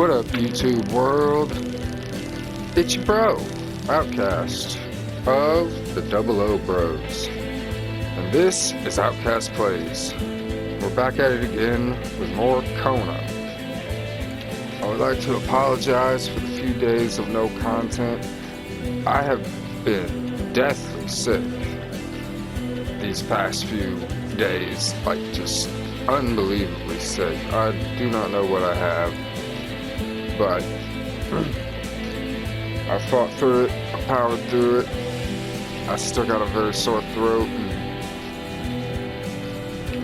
What up, YouTube world? It's your bro, Outkast, of the Double O Bros. And this is Outkast Plays. We're back at it again with more Kona. I would like to apologize for the few days of no content. I have been deathly sick these past few days, like just unbelievably sick. I do not know what I have, but I fought through it, I powered through it. I still got a very sore throat and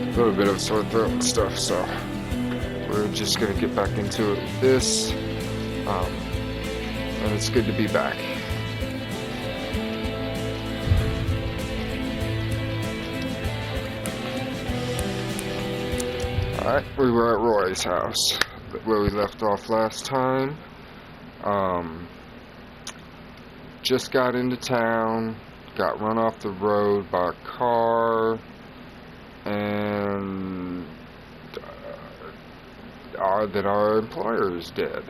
a little bit of a sore throat and stuff, so we're just gonna get back into it with this, and it's good to be back. Alright, we were at Roy's house, where we left off last time. Just got into town, got run off the road by a car, and our employer is dead.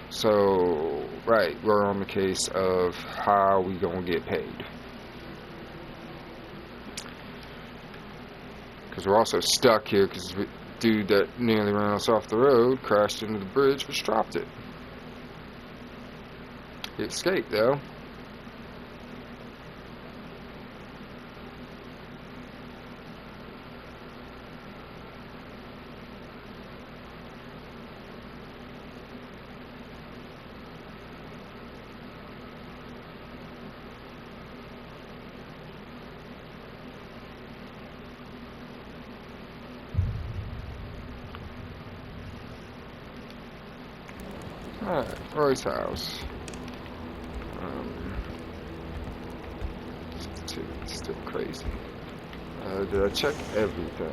So, right, we're on the case of how we gonna get paid. Because we're also stuck here because the dude that nearly ran us off the road crashed into the bridge, which dropped it. He escaped though. Alright, Roy's house. It's still crazy. Did I check everything?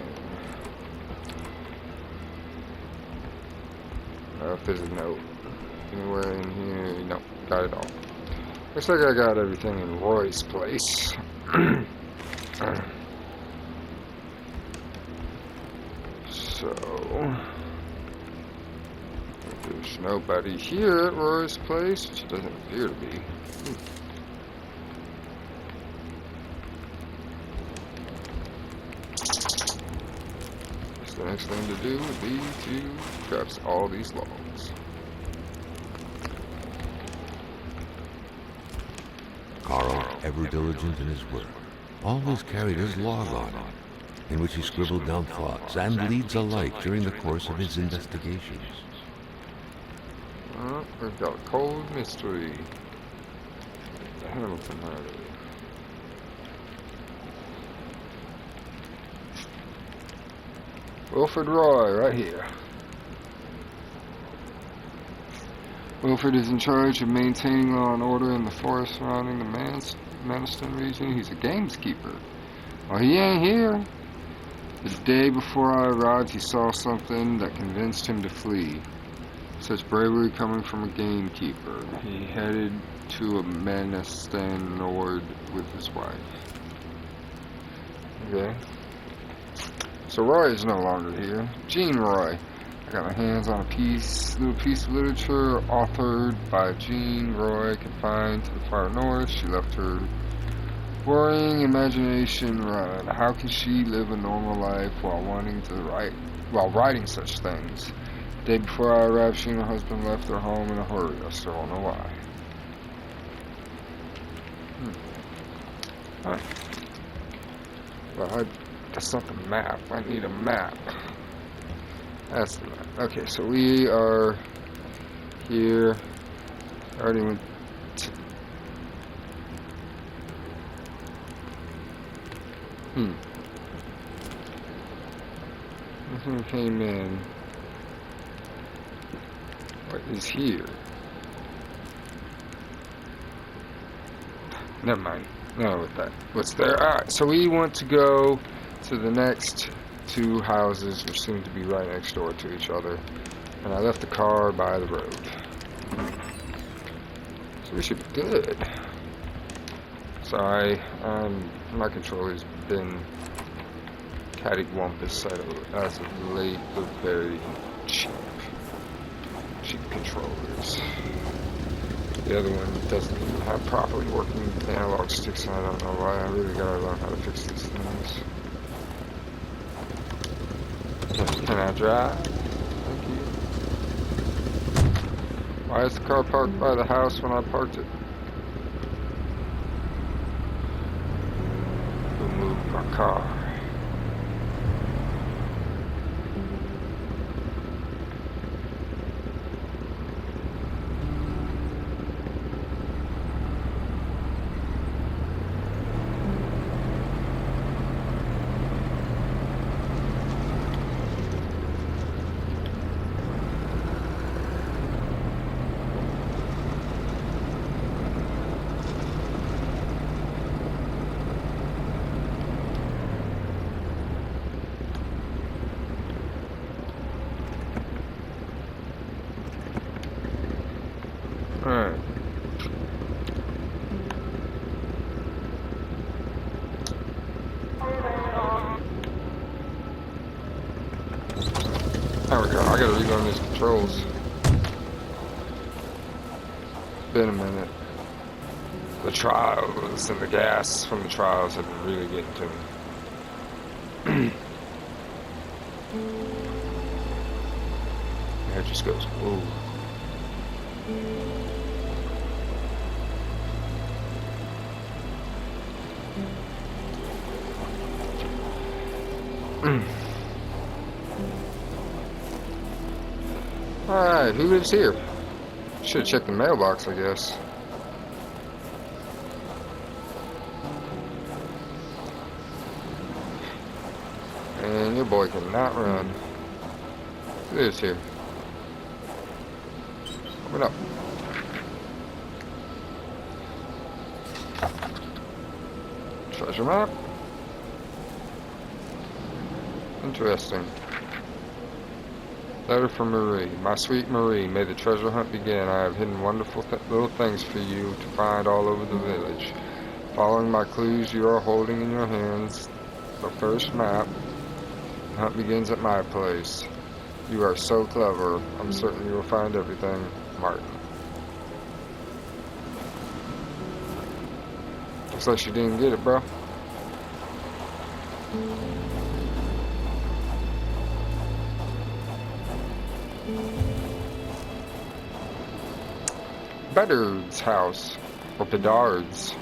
If there's a note anywhere in here, nope, got it all. Looks like I got everything in Roy's place. So, there's nobody here at Roy's place, which doesn't appear to be. The next thing to do would be to grab all these logs. Carl, ever diligent in his work, always carried his log on him, in which he scribbled down thoughts and leads alike during the course of his investigations. We've got a cold mystery. The Hamilton murder. Wilfred Roy, right here. Wilfred is in charge of maintaining law and order in the forest surrounding the Maniston region. He's a gamekeeper. Well, he ain't here. The day before I arrived, he saw something that convinced him to flee. Such bravery coming from a gamekeeper. He headed to a Maniston Nord with his wife. Okay. So Roy is no longer here. Jean Roy. I got my hands on a little piece of literature authored by Jean Roy, confined to the far north. She left her worrying imagination run. How can she live a normal life while writing such things? The day before I arrived, she and her husband left their home in a hurry. I still don't know why. Alright. Well, that's not the map. I need a map. That's the map. Okay, so we are here. I already went to... Nothing came in. What is here? Never mind. No, with that. What's there? Alright, so we want to go to the next two houses, which seem to be right next door to each other. And I left the car by the road. So we should be good. Sorry, my controller's been cattywampus as of late, but very cheap. cheap controllers. The other one doesn't even have properly working analog sticks, and I don't know why. I really gotta learn how to fix these things. Can I drive? Thank you. Why is the car parked by the house when I parked it? Who moved my car? Alright. There we go. I gotta relearn these controls. Been a minute. The trials and the gas from the trials have been really getting to me. It just goes, whoa. Alright, who lives here? Should have checked the mailbox, I guess. And your boy cannot run. Who lives here? Open up. Treasure map. Interesting. Letter from Marie. My sweet Marie, may the treasure hunt begin. I have hidden wonderful little things for you to find all over the village. Following my clues you are holding in your hands, the first map. The hunt begins at my place. You are so clever. I'm certain you will find everything. Martin. Looks like she didn't get it, bro. Bedard's house, or Bedard's.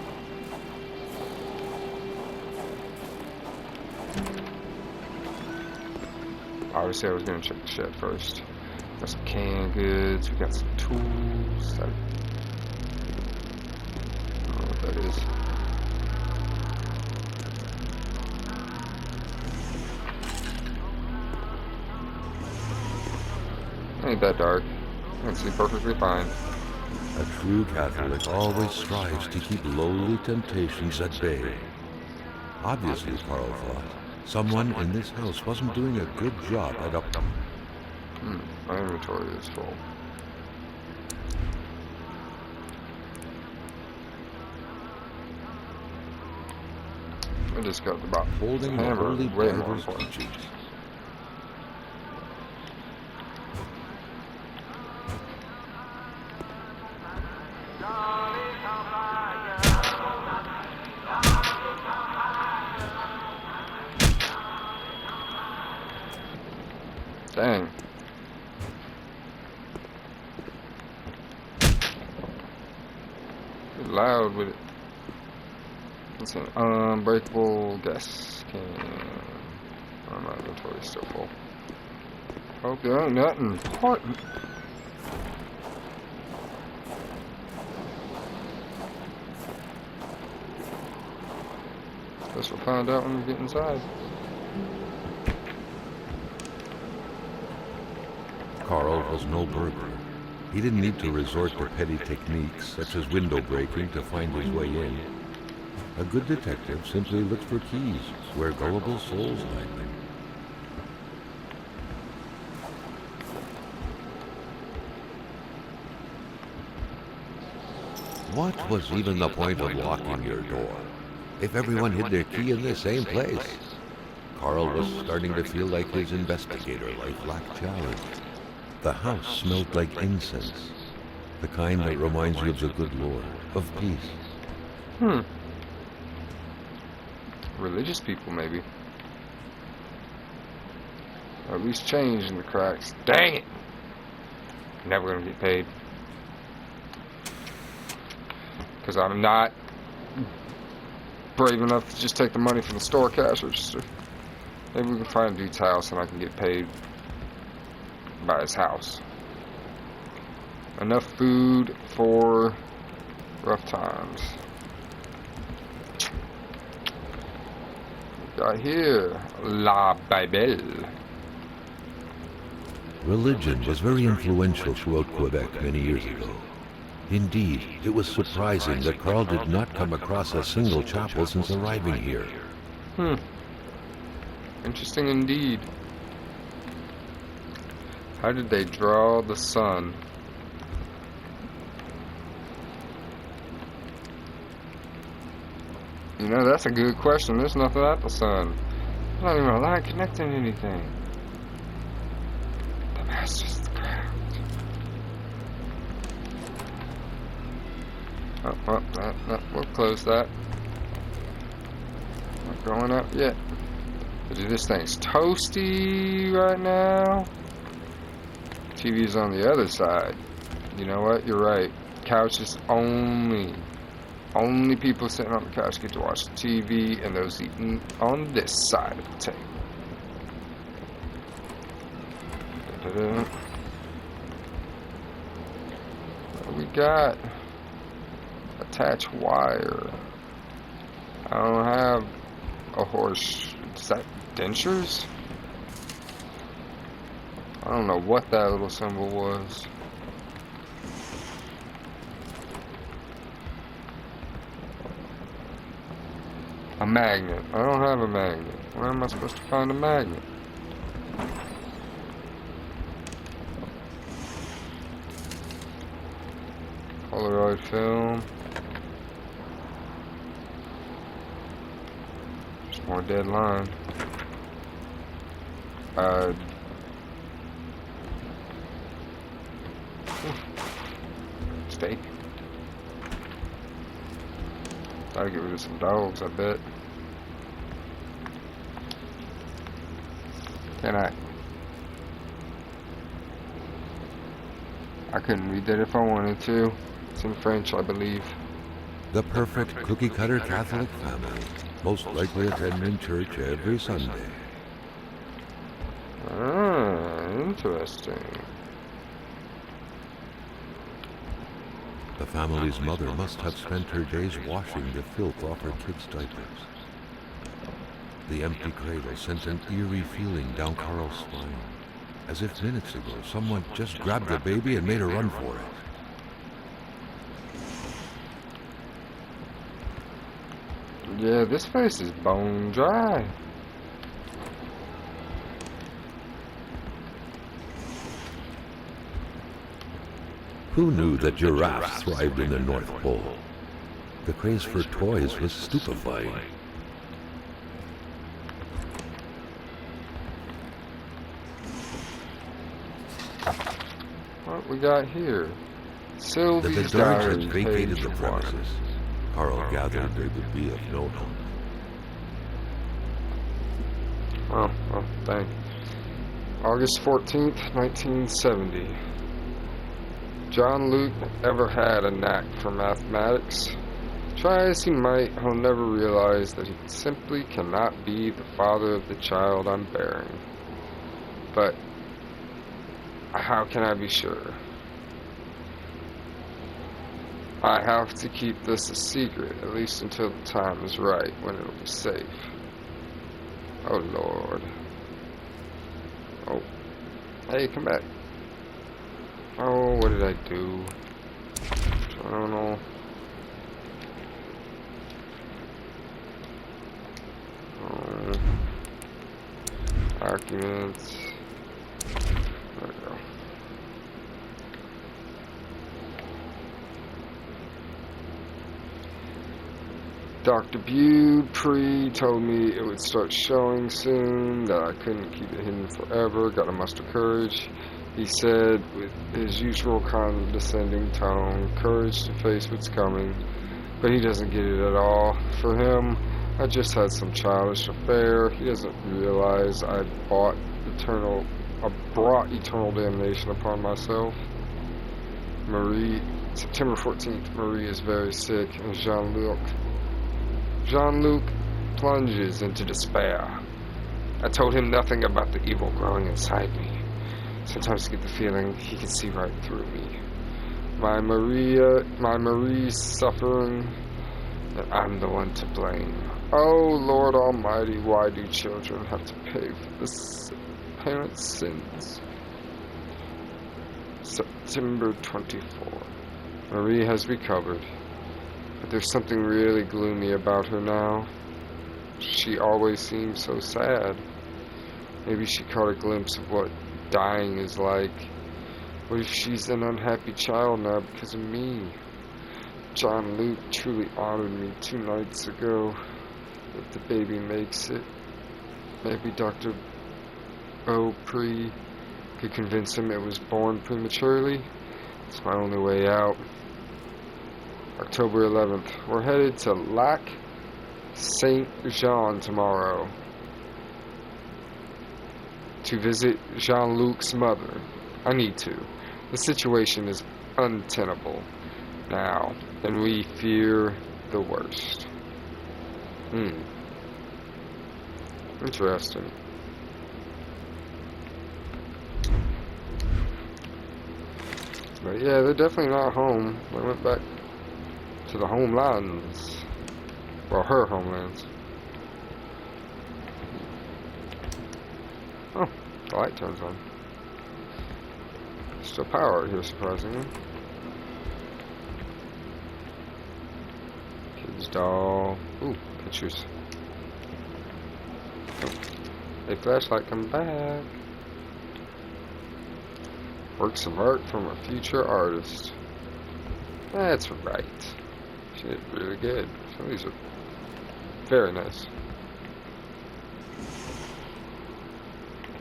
Obviously, I was gonna check the shed first. Got some canned goods. We got some tools. I don't know what that is. Ain't that dark. I can see perfectly fine. A true Catholic always strives to keep lowly temptations at bay. Obviously, Carl thought, someone in this house wasn't doing a good job at My inventory is full. I just got the box. holding the Hammer, holy way more Bible's important. teachings. Dang. You're loud with it. It's an unbreakable gas can. Oh, my inventory's still full. Hope there ain't nothing important. Guess we'll find out when we get inside. Carl was no burglar. He didn't need to resort to petty techniques such as window breaking to find his way in. A good detective simply looked for keys where gullible souls hide them. What was even the point of locking your door if everyone hid their key in the same place? Carl was starting to feel like his investigator life lacked challenge. The house smelled like incense, the kind that reminds you of the good Lord, of peace. Religious people, maybe. Or at least change in the cracks. Dang it! Never gonna get paid. Because I'm not brave enough to just take the money from the store cash register. Maybe we can find a dude's house and I can get paid by his house. Enough food for rough times. Got here, La Bible. Religion was very influential throughout Quebec many years ago. Indeed, it was surprising that Carl did not come across a single chapel since arriving here. Interesting indeed. How did they draw the sun? You know, that's a good question. There's nothing at the sun. There's not even a line connecting anything. The master's the ground. Oh, we'll close that. Not going up yet. Dude, this thing's toasty right now. TV's on the other side. You know what? You're right. Couch is only people sitting on the couch get to watch the TV, and those eating on this side of the table. Da-da-da. What do we got? Attach wire. I don't have a horse. Is that dentures? I don't know what that little symbol was. A magnet. I don't have a magnet. Where am I supposed to find a magnet? Polaroid film. Just more dead line. Steak. Gotta get rid of some dogs, I bet. Can I? I couldn't read that if I wanted to. It's in French, I believe. The perfect cookie-cutter Catholic family, most likely attending church every Sunday. Ah, interesting. The family's mother must have spent her days washing the filth off her kids' diapers. The empty cradle sent an eerie feeling down Carl's spine, as if minutes ago someone just grabbed the baby and made a run for it. Yeah, this place is bone dry. Who knew that giraffes thrived in the North Pole? The craze for toys was stupefying. What we got here? The Sylvie's Bedouins diary, had vacated page the 1. premises. Carl gathered they would be of no help. Oh, dang. August 14th, 1970. John Luke ever had a knack for mathematics. Try as he might, he'll never realize that he simply cannot be the father of the child I'm bearing. But how can I be sure? I have to keep this a secret, at least until the time is right, when it'll be safe. Oh, Lord. Oh. Hey, come back. Oh, what did I do? Journal. Oh. Documents. There we go. Dr. Bude told me it would start showing soon, that I couldn't keep it hidden forever. Gotta muster courage. He said with his usual condescending tone, courage to face what's coming, but he doesn't get it at all. For him, I just had some childish affair. He doesn't realize I brought eternal damnation upon myself. Marie, September 14th, Marie is very sick, and Jean-Luc plunges into despair. I told him nothing about the evil growing inside me. Sometimes I get the feeling he can see right through me. My Marie's suffering, and I'm the one to blame. Oh, Lord Almighty, why do children have to pay for the parents' sins? September 24. Marie has recovered, but there's something really gloomy about her now. She always seems so sad. Maybe she caught a glimpse of what dying is like. What if she's an unhappy child now because of me? Jean-Luc truly honored me 2 nights ago. If the baby makes it, maybe Dr. Beaupre could convince him it was born prematurely. It's my only way out. October 11th. We're headed to Lac Saint-Jean tomorrow to visit Jean-Luc's mother. I need to. The situation is untenable now, and we fear the worst. Interesting. But yeah, they're definitely not home. They went back to the homelands. Well, her homelands. Oh, the light turns on. Still power out here, surprisingly. Kid's doll. Ooh, pictures. Oh. Hey, flashlight, come back. Works of art from a future artist. That's right. She did really good. Some of these are very nice.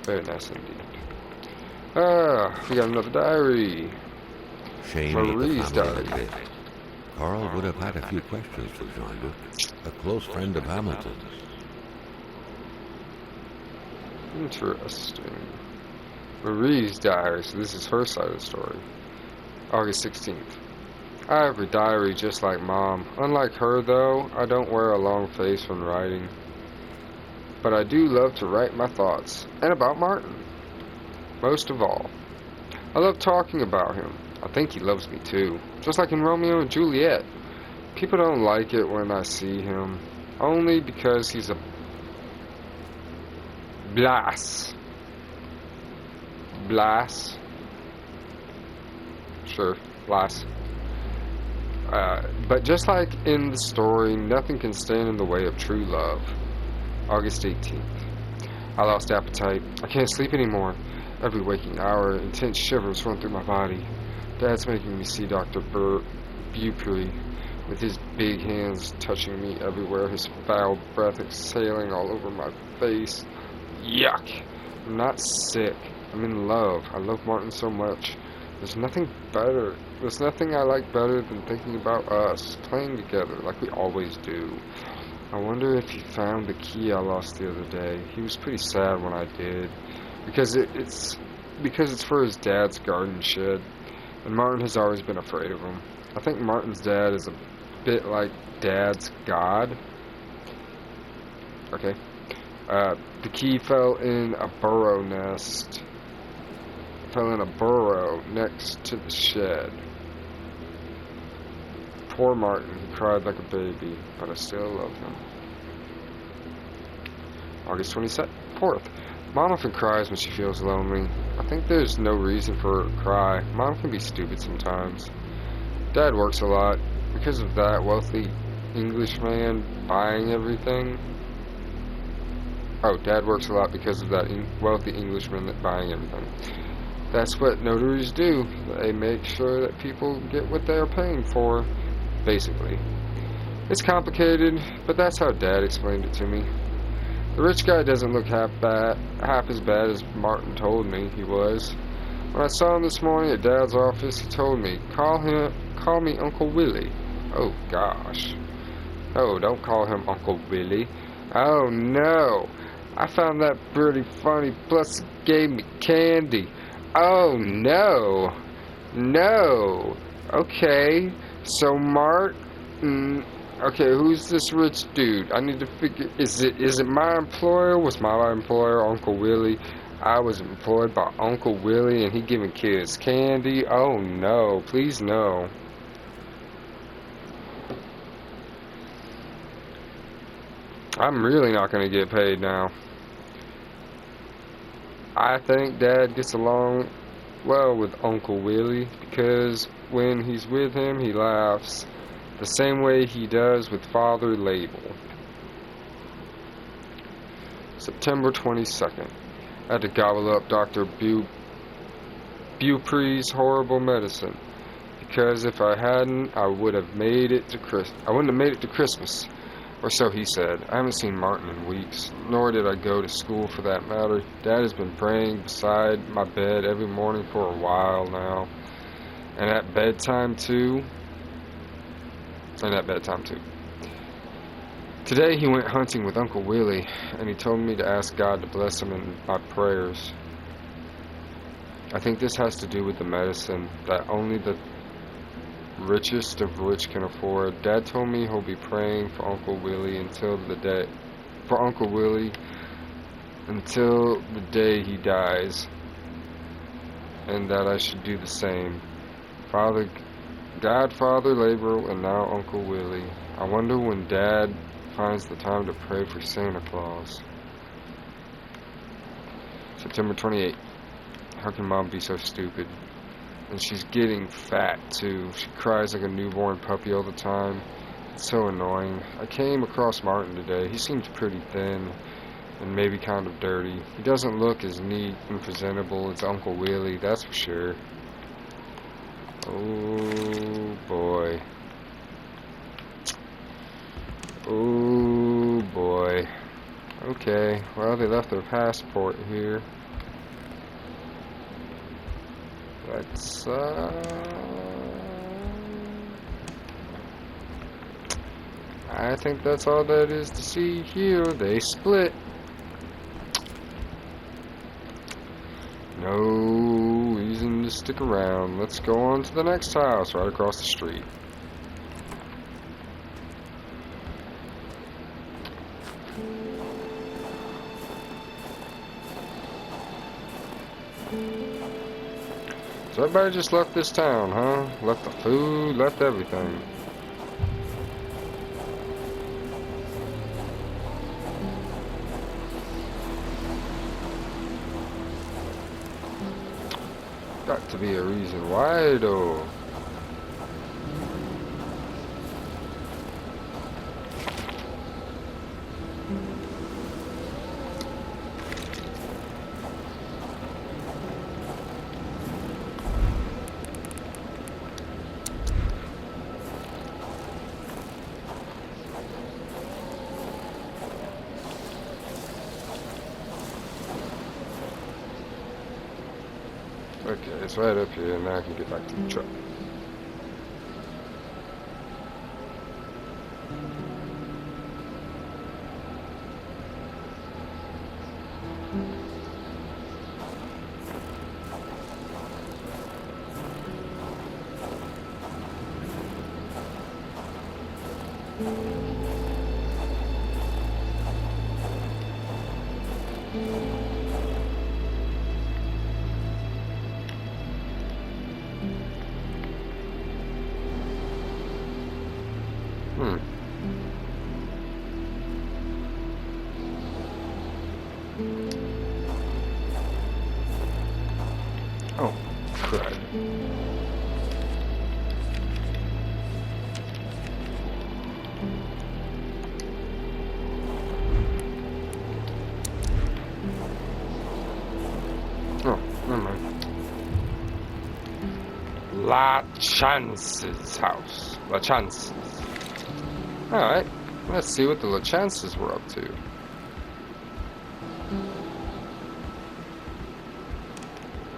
Very nice indeed. We got another diary. Shame Marie's that the family diary. had lived. Carl would have had a few questions for Jean-Luc, a close friend of Hamilton's. Interesting. Marie's diary, so this is her side of the story. August 16th. I have a diary just like Mom. Unlike her, though, I don't wear a long face when writing. But I do love to write my thoughts, and about Martin. Most of all, I love talking about him. I think he loves me too, just like in Romeo and Juliet. People don't like it when I see him, only because he's a Blas. Sure, Blas. But just like in the story, nothing can stand in the way of true love. August 18th. I lost appetite. I can't sleep anymore. Every waking hour, intense shivers run through my body. Dad's making me see Dr. Beaupre, with his big hands touching me everywhere, his foul breath exhaling all over my face. Yuck! I'm not sick. I'm in love. I love Martin so much. There's nothing I like better than thinking about us, playing together like we always do. I wonder if he found the key I lost the other day. He was pretty sad when I did. Because it's for his dad's garden shed. And Martin has always been afraid of him. I think Martin's dad is a bit like Dad's God. Okay. The key fell in a burrow nest. Fell in a burrow next to the shed. Poor Martin, he cried like a baby, but I still love him. August 24th. Mom often cries when she feels lonely. I think there's no reason for her to cry. Mom can be stupid sometimes. Dad works a lot. Because of that wealthy English man buying everything. Oh, Dad works a lot because of that wealthy Englishman buying everything. That's what notaries do. They make sure that people get what they're paying for, basically. It's complicated, but that's how Dad explained it to me. The rich guy doesn't look half as bad as Martin told me he was. When I saw him this morning at Dad's office, he told me, call me Uncle Willie. Oh, gosh. Oh, don't call him Uncle Willie. Oh, no. I found that pretty funny, plus he gave me candy. Oh, no. No. Okay, so Mark... okay, who's this rich dude? I need to figure... Is it my employer? Was my employer Uncle Willie? I was employed by Uncle Willie and he giving kids candy? Oh, no. Please, no. I'm really not going to get paid now. I think Dad gets along well with Uncle Willie because when he's with him, he laughs the same way he does with Father Label. September 22nd. I had to gobble up Dr. Beaupre's horrible medicine because if I hadn't, I wouldn't have made it to Christmas. Or so he said. I haven't seen Martin in weeks, nor did I go to school for that matter. Dad has been praying beside my bed every morning for a while now. And at bedtime too. Today he went hunting with Uncle Willie, and he told me to ask God to bless him in my prayers. I think this has to do with the medicine that only the richest of rich can afford. Dad told me he'll be praying for Uncle Willie until the day he dies, and that I should do the same. Father Labor, and now Uncle Willie. I wonder when Dad finds the time to pray for Santa Claus. September 28th. How can Mom be so stupid? And she's getting fat, too. She cries like a newborn puppy all the time. It's so annoying. I came across Martin today. He seems pretty thin and maybe kind of dirty. He doesn't look as neat and presentable as Uncle Willie, that's for sure. Oh, boy. Oh, boy. Okay, well, they left their passport here. Let's, I think that's all that is to see here. They split. No reason to stick around. Let's go on to the next house right across the street. So everybody just left this town, huh? Left the food, left everything. Got to be a reason why, though. Okay, it's right up here, and now I can get back to the truck. Oh, crud. Oh, never mind. La Chance's house. La Chance's. Alright, let's see what the La Chances were up to.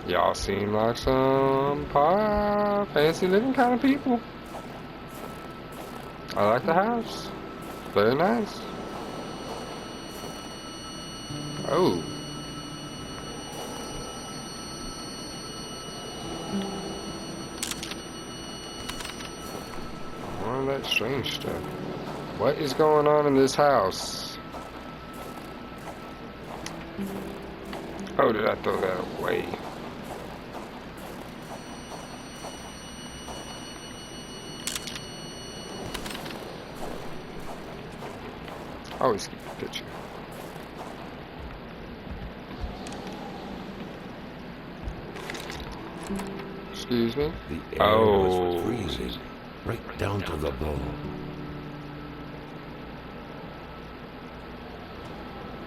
Y'all seem like some fancy living kind of people. I like the house. Very nice. Oh. All that strange stuff. What is going on in this house? Oh, did I throw that away? Always keep the picture. Excuse me? The air was freezing, right down to the bone.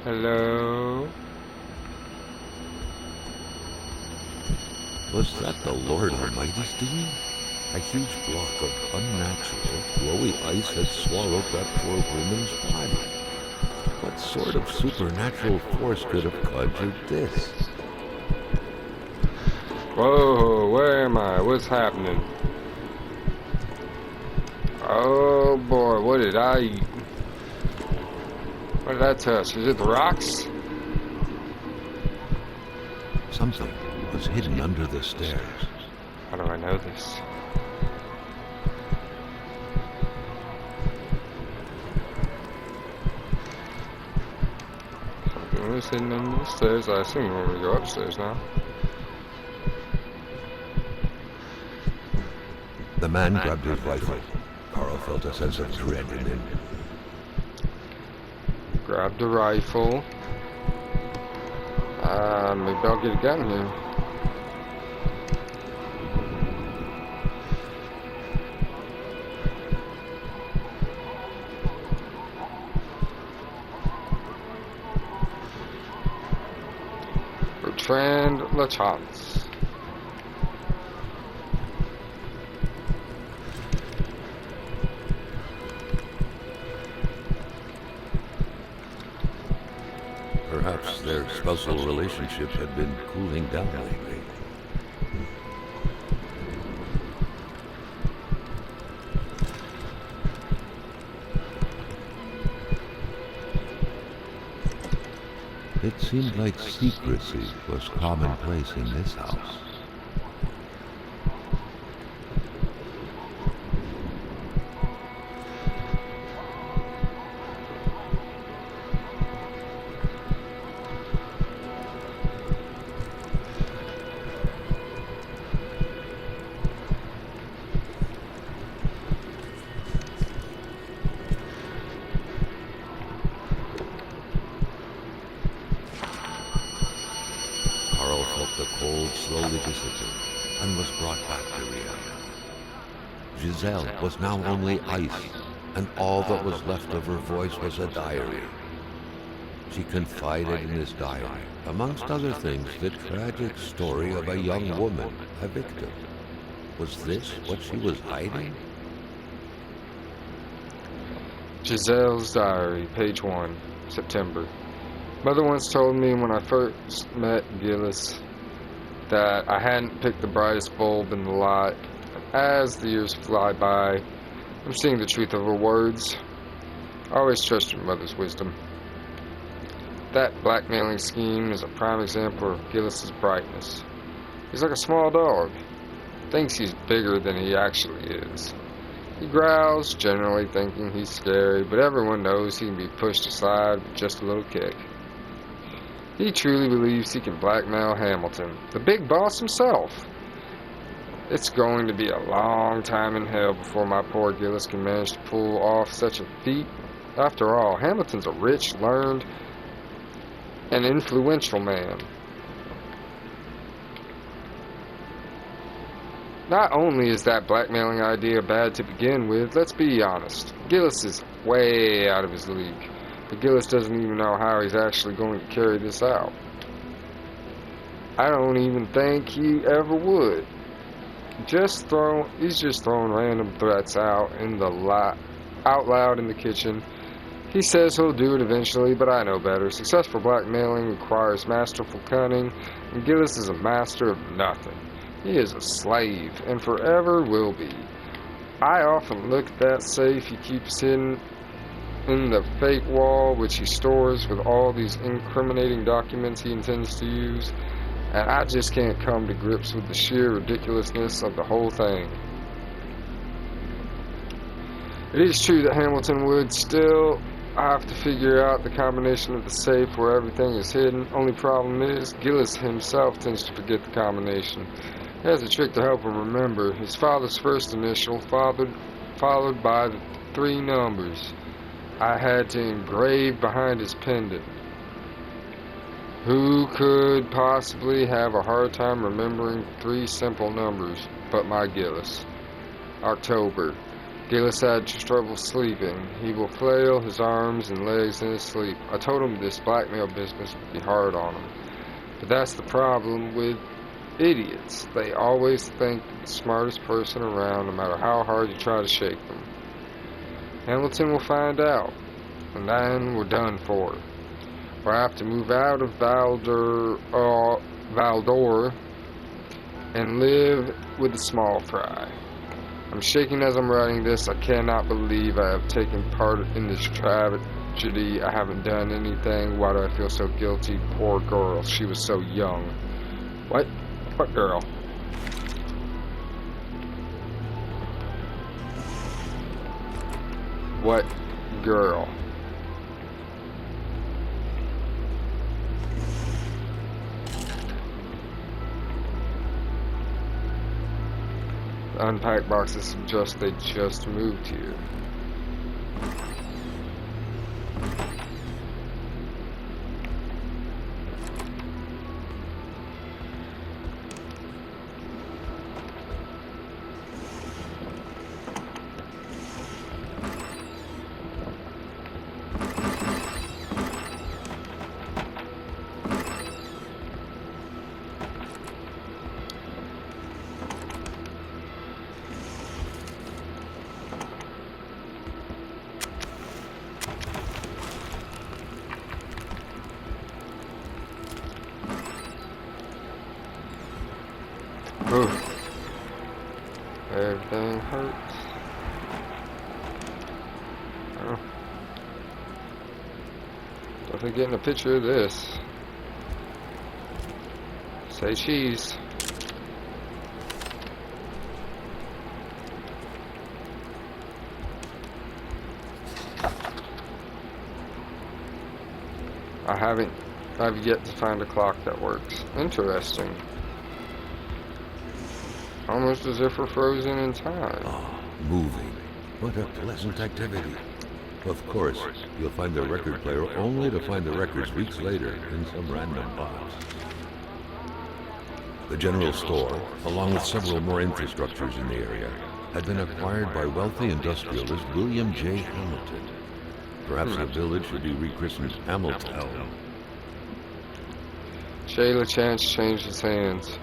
Hello? Was that the Lord Almighty's doing? A huge block of unnatural, glowy ice had swallowed that poor woman's body. What sort of supernatural force could have conjured this? Whoa, where am I? What's happening? Oh boy, what did I eat? What did I touch? Is it the rocks? Something was hidden under the stairs. How do I know this? Something was hidden under the stairs. I assume when we go upstairs now. The man grabbed his rifle. Carl felt a sense of dread in him. Grab the rifle. Maybe I'll get a gun here. Bertrand Lachance. Perhaps their spousal relationship had been cooling down lately. It seemed like secrecy was commonplace in this house. Carl felt the cold slowly dissipate and was brought back to reality. Giselle was now only ice, and all that was left of her voice was a diary. She confided in this diary, amongst other things, the tragic story of a young woman, a victim. Was this what she was hiding? Giselle's diary, page 1, September. Mother once told me when I first met Gillis that I hadn't picked the brightest bulb in the lot. As the years fly by, I'm seeing the truth of her words. I always trust your mother's wisdom. That blackmailing scheme is a prime example of Gillis's brightness. He's like a small dog. Thinks he's bigger than he actually is. He growls, generally thinking he's scary, but everyone knows he can be pushed aside with just a little kick. He truly believes he can blackmail Hamilton, the big boss himself. It's going to be a long time in hell before my poor Gillis can manage to pull off such a feat. After all, Hamilton's a rich, learned, and influential man. Not only is that blackmailing idea bad to begin with, let's be honest, Gillis is way out of his league. But Gillis doesn't even know how he's actually going to carry this out. I don't even think he ever would. He's just throwing random threats out loud in the kitchen. He says he'll do it eventually, but I know better. Successful blackmailing requires masterful cunning, and Gillis is a master of nothing. He is a slave, and forever will be. I often look at that safe he keeps hidden in the fake wall, which he stores with all these incriminating documents he intends to use, and I just can't come to grips with the sheer ridiculousness of the whole thing. It is true that Hamilton would still have to figure out the combination of the safe where everything is hidden. Only problem is, Gillis himself tends to forget the combination. He has a trick to help him remember. His father's first initial, followed by the 3 numbers I had to engrave behind his pendant. Who could possibly have a hard time remembering 3 simple numbers but my Gillis? October. Gillis had trouble sleeping. He will flail his arms and legs in his sleep. I told him this blackmail business would be hard on him. But that's the problem with idiots. They always think they're the smartest person around, no matter how hard you try to shake them. Hamilton will find out, and then we're done for. We'll have to move out of Valdor and live with the small fry. I'm shaking as I'm writing this. I cannot believe I have taken part in this tragedy. I haven't done anything. Why do I feel so guilty? Poor girl. She was so young. What? What girl? What girl? The unpacked boxes suggest they just moved here. Oof. Everything hurts. Oh. Definitely getting a picture of this. Say cheese. I've yet to find a clock that works. Interesting. Almost as if we're frozen in time. Oh, moving. What a pleasant activity. Of course, you'll find the record player only to find the records weeks later in some random box. The general store, along with several more infrastructures in the area, had been acquired by wealthy industrialist William J. Hamilton. Perhaps the village should be rechristened Hamilton. J. LeChance changed his hands.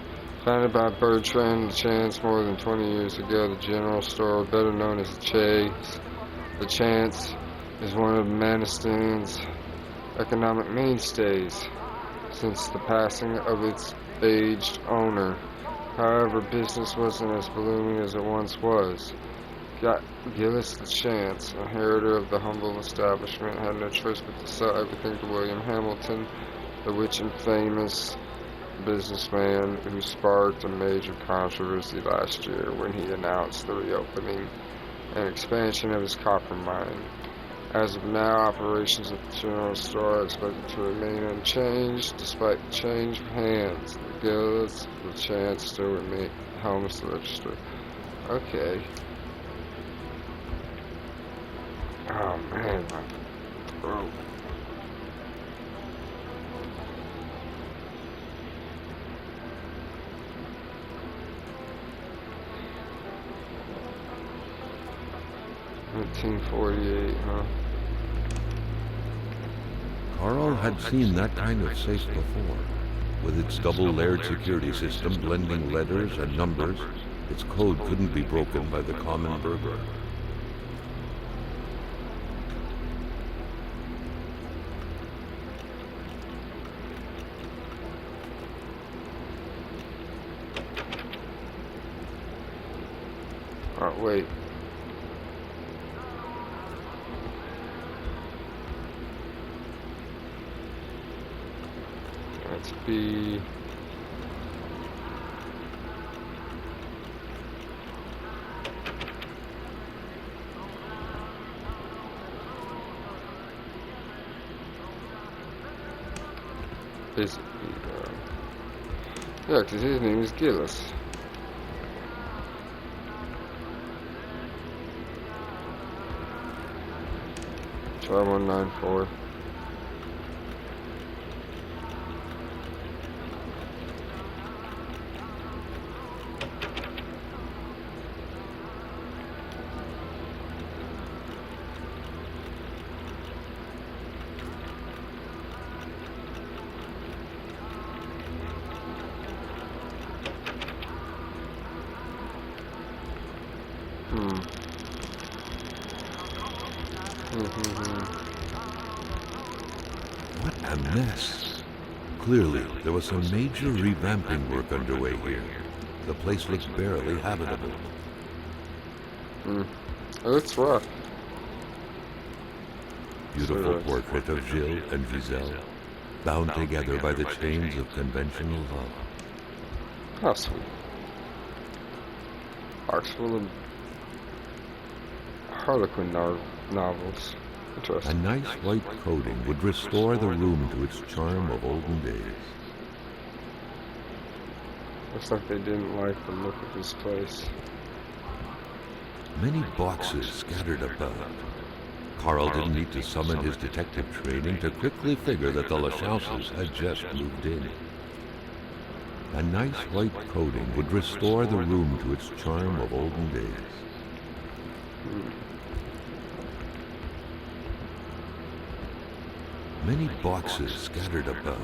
Founded by Bertrand LeChance more than 20 years ago, the general store, better known as Chase LeChance, is one of Manistan's economic mainstays since the passing of its aged owner. However, business wasn't as blooming as it once was. Gillis LeChance, inheritor of the humble establishment, had no choice but to sell everything to William Hamilton, the rich and famous businessman who sparked a major controversy last year when he announced the reopening and expansion of his copper mine. As of now, operations at the general store are expected to remain unchanged despite the change of hands. The Gillis LeChance still remain helms the register. Okay. Oh man, my throat. $1948, huh? Carl had seen that kind of safe before. With its double-layered security system blending letters and numbers, its code couldn't be broken by the common burglar. Oh, wait. Let's be... Basically, yeah, because his name is Gillis. Try 194. What a mess. Clearly, there was some major revamping work underway here. The place looks barely habitable. It looks rough. Beautiful portrait of Gilles and Giselle, bound together by the chains of conventional love. How sweet. Actual Harlequin novels. A Interesting. nice white coating would restore the room to its charm of olden days. Looks like they didn't like the look of this place. Many boxes scattered about. Carl didn't need to summon his detective training to quickly figure that the Lachauses had just moved in. A nice white coating would restore the room to its charm of olden days. Many boxes scattered about.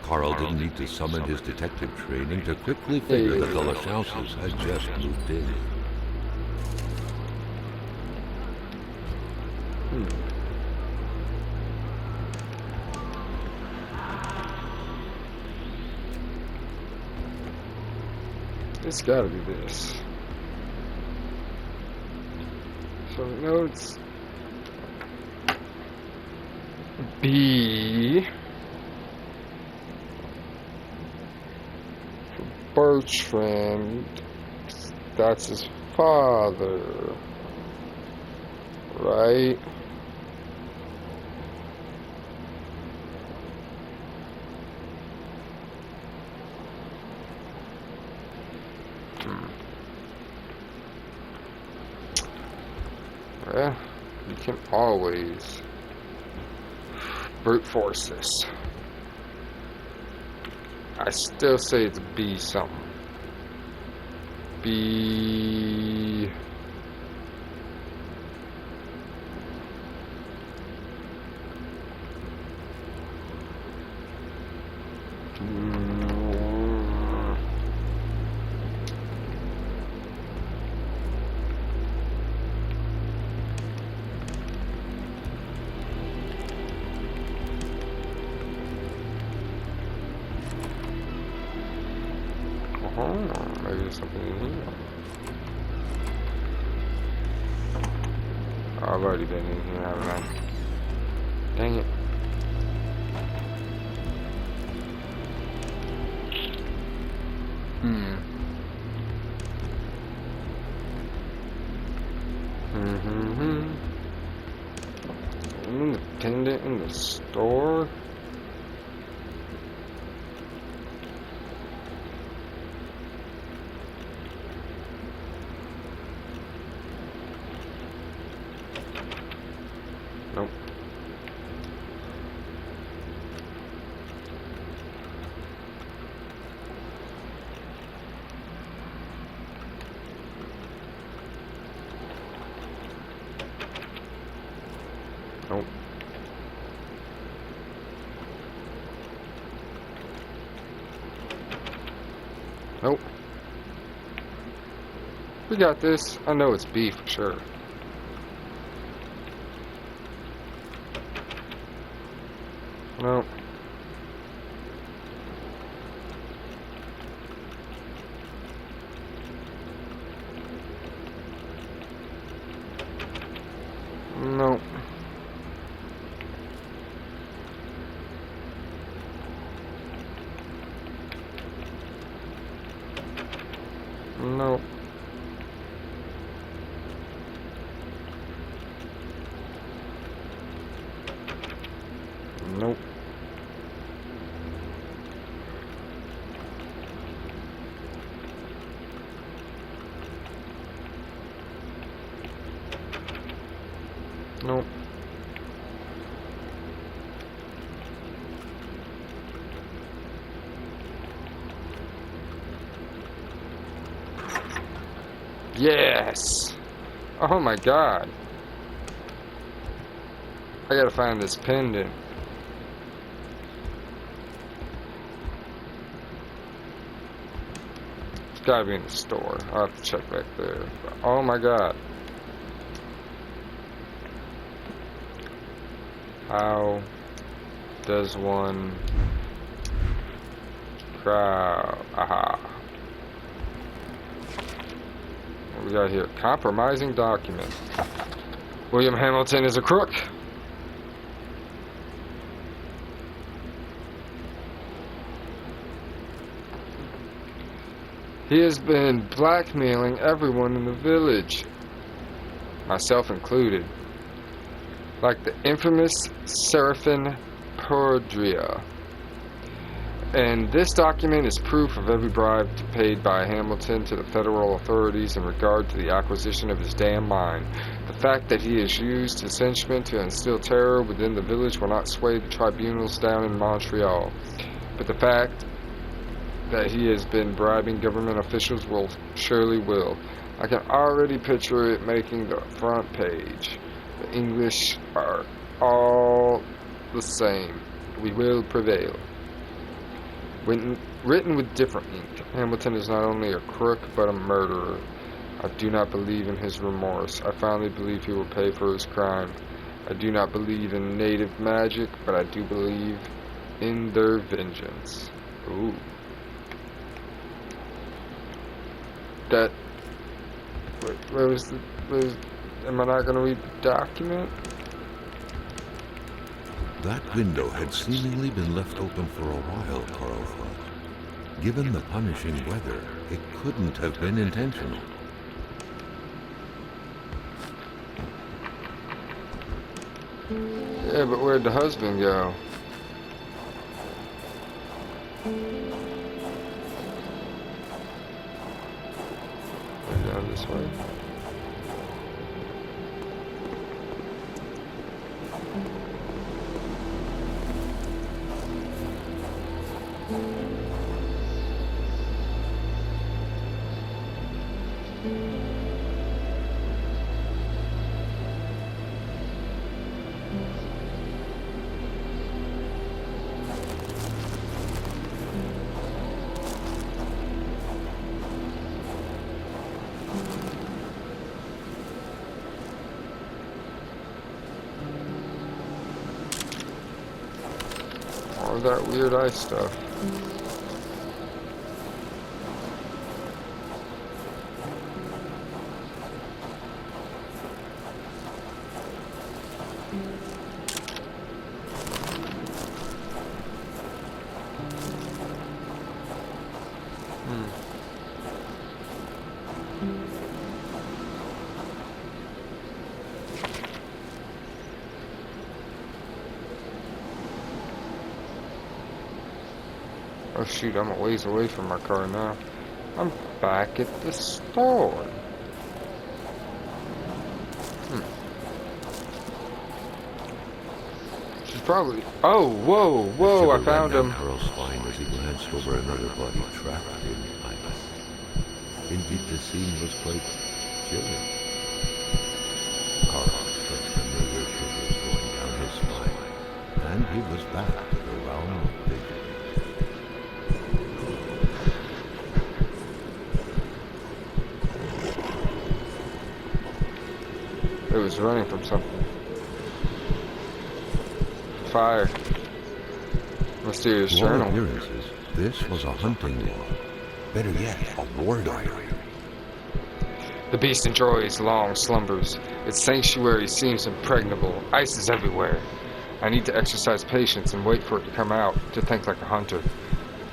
Carl didn't need to summon his detective training to quickly figure that the Lachauses had just moved in. It's gotta be this. So no, it's B. Bertrand. That's his father. Right? Well, you can always brute force this. I still say it's B something. B. Maybe there's something in here. Oh, I've already been in here, haven't I? Dang it. Independent in the store. Nope. Nope. Nope. We got this. I know it's B for sure. Nope. Nope. Nope. Nope. Yes! Oh my god. I gotta find this pendant. It's gotta be in the store. I'll have to check back there. Oh my god. How does one crowd? Aha. What we got here? Compromising document. William Hamilton is a crook. He has been blackmailing everyone in the village, myself included, like the infamous Seraphin Perdria. And this document is proof of every bribe paid by Hamilton to the federal authorities in regard to the acquisition of his damn mine. The fact that he has used his henchmen to instill terror within the village will not sway the tribunals down in Montreal, but the fact that he has been bribing government officials surely will. I can already picture it making the front page. The English are all the same. We will prevail. When written with different ink, Hamilton is not only a crook, but a murderer. I do not believe in his remorse. I finally believe he will pay for his crime. I do not believe in native magic, but I do believe in their vengeance. Ooh. That... Where was the... am I not going to read the document? That window had seemingly been left open for a while, Carl thought. Given the punishing weather, it couldn't have been intentional. Yeah, but where'd the husband go? Down this way. All that weird eye stuff. Oh shoot, I'm a ways away from my car now. I'm back at the store. She's probably... Oh, whoa, I found him. Carl's spine as he glanced over another body trapped in ice. Indeed, the scene was quite chilling. Carl felt familiar shivers going down his spine, and he was back to the realm of vision. It was running from something. Fire. Mysterious journal. Appearances, this was a hunting log. Better yet, a war diary. The beast enjoys long slumbers. Its sanctuary seems impregnable. Ice is everywhere. I need to exercise patience and wait for it to come out, to think like a hunter.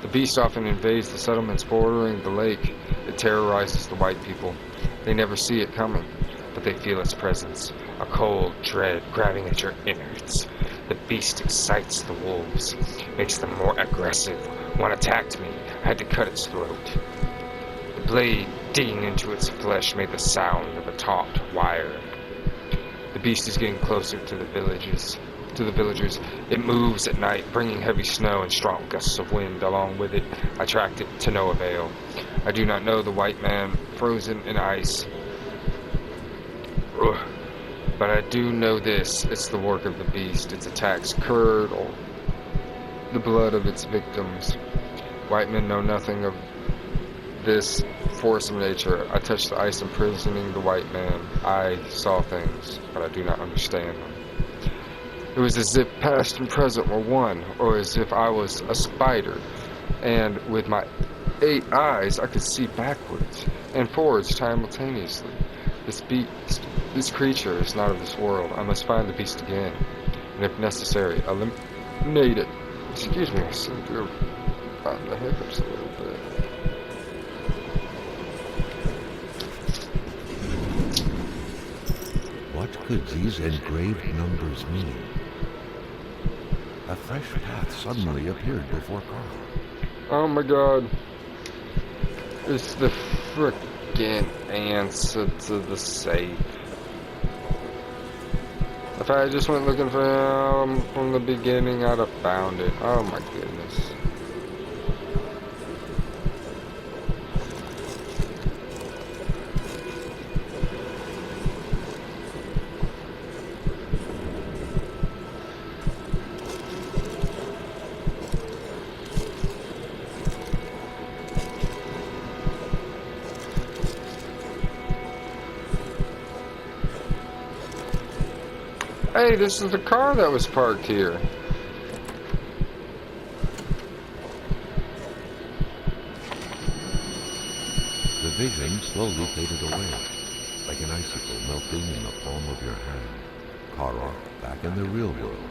The beast often invades the settlements bordering the lake. It terrorizes the white people. They never see it coming, but they feel its presence, a cold dread grabbing at your innards. The beast excites the wolves, makes them more aggressive. One attacked me. I had to cut its throat. The blade digging into its flesh made the sound of a taut wire. The beast is getting closer to the villagers. It moves at night, bringing heavy snow and strong gusts of wind along with it. I tracked it to no avail. I do not know the white man, frozen in ice. Ugh. But I do know this: it's the work of the beast. Its attacks curdle the blood of its victims. White men know nothing of this force of nature. I touched the ice imprisoning the white man. I saw things, but I do not understand them. It was as if past and present were one, or as if I was a spider, and with my 8 eyes I could see backwards and forwards simultaneously. This beast, this creature is not of this world. I must find the beast again, and if necessary, eliminate it. Excuse me, I seem to have gotten the hiccups a little bit. What could these engraved numbers mean? A fresh path suddenly appeared before Carl. Oh my god. It's the frickin' answer to the safe. If I just went looking for him from the beginning, I'd have found it. Oh my goodness. Hey, this is the car that was parked here. The vision slowly faded away, like an icicle melting in the palm of your hand. Carl, back in the real world,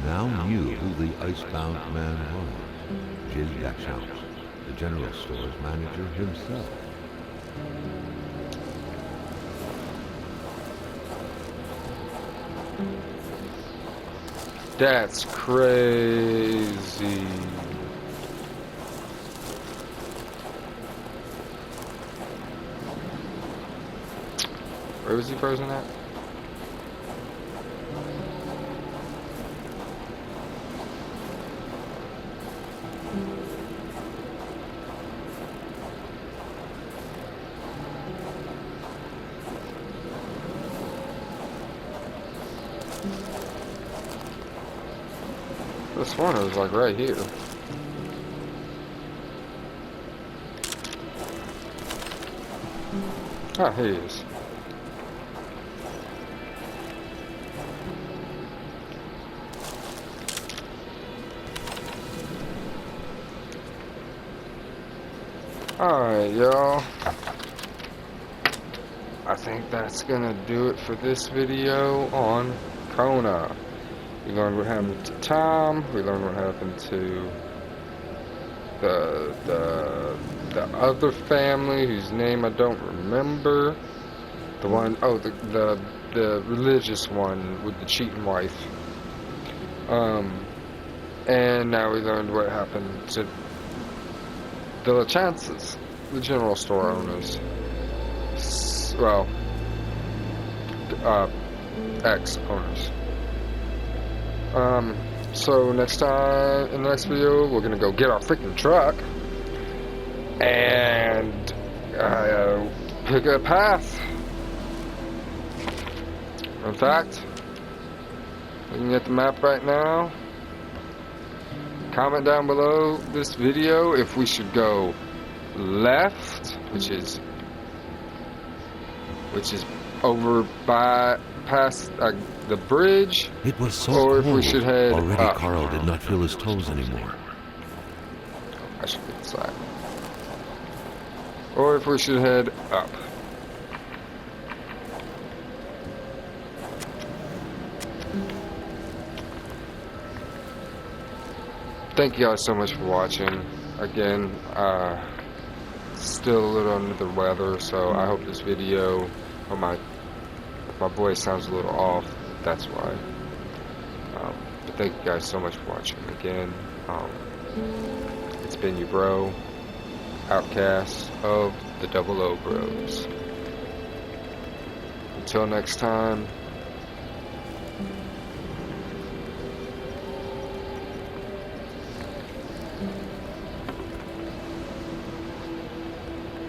now knew who the icebound man was. Jill Dachshunds, the general store's manager himself. That's crazy. Where was he frozen at? This one is like right here. Ah, here he is. Alright, y'all. I think that's gonna do it for this video on Kona. We learned what happened to Tom. We learned what happened to the other family whose name I don't remember. The one, oh, the religious one with the cheating wife. And now we learned what happened to the LaChances, the general store owners. Well, ex-owners. So next time, in the next video, we're gonna go get our freaking truck and pick a path. In fact, looking at the map right now, comment down below this video if we should go left, which is over by past the bridge, It was so or cold. if we should head Already up. Carl did not feel his toes anymore. I should get inside. Or if we should head up. Thank you guys so much for watching. again, still a little under the weather, so I hope this video, or my voice sounds a little off. That's why. But thank you guys so much for watching. Again, it's been your bro, Outkast of the Double O Bros. Until next time.